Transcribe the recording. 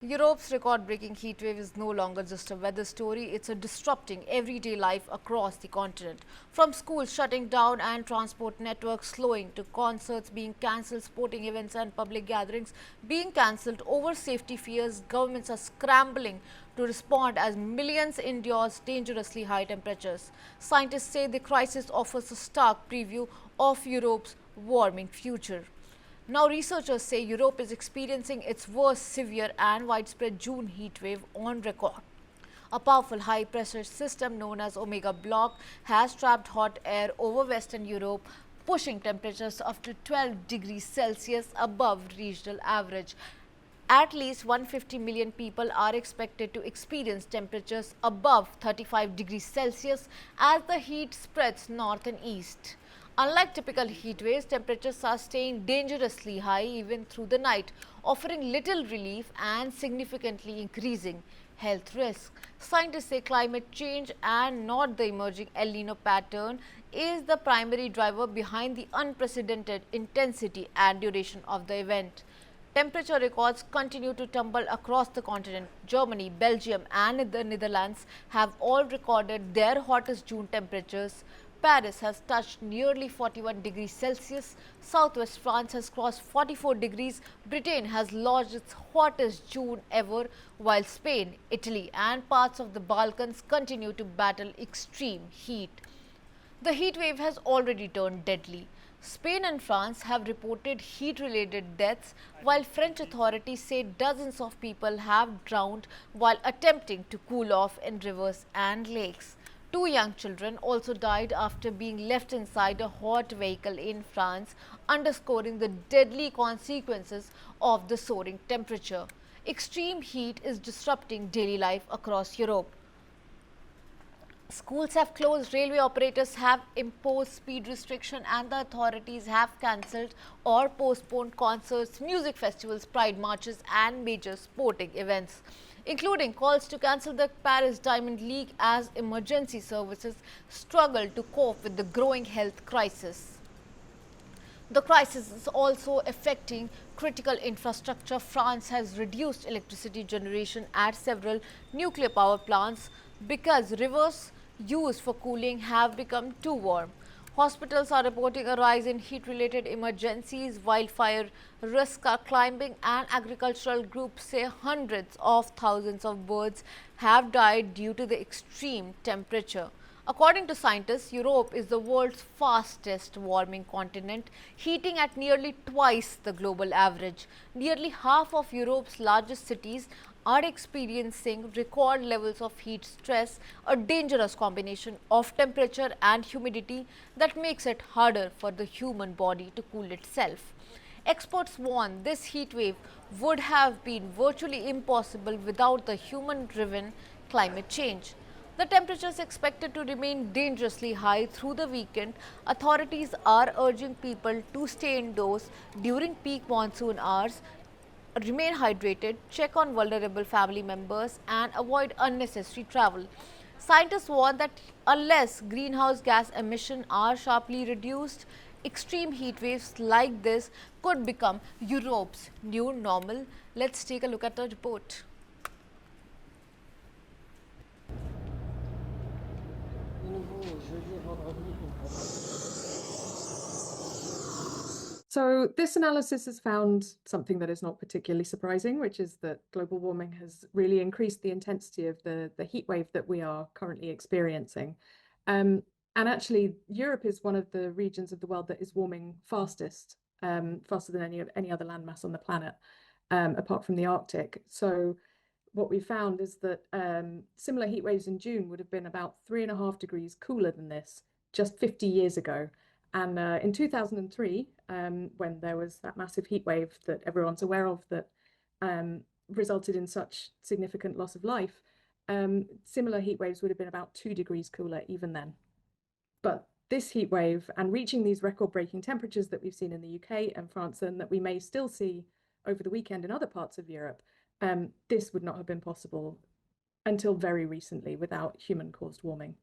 Europe's record-breaking heatwave is no longer just a weather story, it's a disrupting everyday life across the continent. From schools shutting down and transport networks slowing to concerts being cancelled, sporting events and public gatherings being cancelled over safety fears, governments are scrambling to respond as millions endure dangerously high temperatures. Scientists say the crisis offers a stark preview of Europe's warming future. Now, researchers say Europe is experiencing its worst severe and widespread June heat wave on record. A powerful high pressure system known as Omega Block has trapped hot air over Western Europe, pushing temperatures up to 12 degrees Celsius above regional average. At least 150 million people are expected to experience temperatures above 35 degrees Celsius as the heat spreads north and east. Unlike typical heat waves, temperatures are staying dangerously high even through the night, offering little relief and significantly increasing health risks. Scientists say climate change and not the emerging El Nino pattern is the primary driver behind the unprecedented intensity and duration of the event. Temperature records continue to tumble across the continent. Germany, Belgium and the Netherlands have all recorded their hottest June temperatures. Paris has touched nearly 41 degrees Celsius. Southwest France has crossed 44 degrees. Britain has lodged its hottest June ever, while Spain, Italy and parts of the Balkans continue to battle extreme heat. The heat wave has already turned deadly. Spain and France have reported heat-related deaths, while French authorities say dozens of people have drowned while attempting to cool off in rivers and lakes. Two young children also died after being left inside a hot vehicle in France, underscoring the deadly consequences of the soaring temperature. Extreme heat is disrupting daily life across Europe. Schools have closed, railway operators have imposed speed restriction and the authorities have cancelled or postponed concerts, music festivals, pride marches and major sporting events, including calls to cancel the Paris Diamond League as emergency services struggle to cope with the growing health crisis. The crisis is also affecting critical infrastructure. France has reduced electricity generation at several nuclear power plants because rivers used for cooling have become too warm. Hospitals are reporting a rise in heat-related emergencies, wildfire risks are climbing, and agricultural groups say hundreds of thousands of birds have died due to the extreme temperature. According to scientists, Europe is the world's fastest warming continent, heating at nearly twice the global average. Nearly half of Europe's largest cities are experiencing record levels of heat stress, a dangerous combination of temperature and humidity that makes it harder for the human body to cool itself. Experts warn this heat wave would have been virtually impossible without the human-driven climate change. The temperature is expected to remain dangerously high through the weekend. Authorities are urging people to stay indoors during peak monsoon hours, remain hydrated, check on vulnerable family members and avoid unnecessary travel. Scientists warn that unless greenhouse gas emissions are sharply reduced, extreme heat waves like this could become Europe's new normal. Let's take a look at the report. So this analysis has found something that is not particularly surprising, which is that global warming has really increased the intensity of the heat wave that we are currently experiencing. And actually, Europe is one of the regions of the world that is warming fastest, faster than any other landmass on the planet, apart from the Arctic. So what we found is that similar heat waves in June would have been about 3.5 degrees cooler than this just 50 years ago. And in 2003, when there was that massive heat wave that everyone's aware of that resulted in such significant loss of life, similar heat waves would have been about 2 degrees cooler even then. But this heat wave and reaching these record-breaking temperatures that we've seen in the UK and France and that we may still see over the weekend in other parts of Europe, this would not have been possible until very recently without human-caused warming.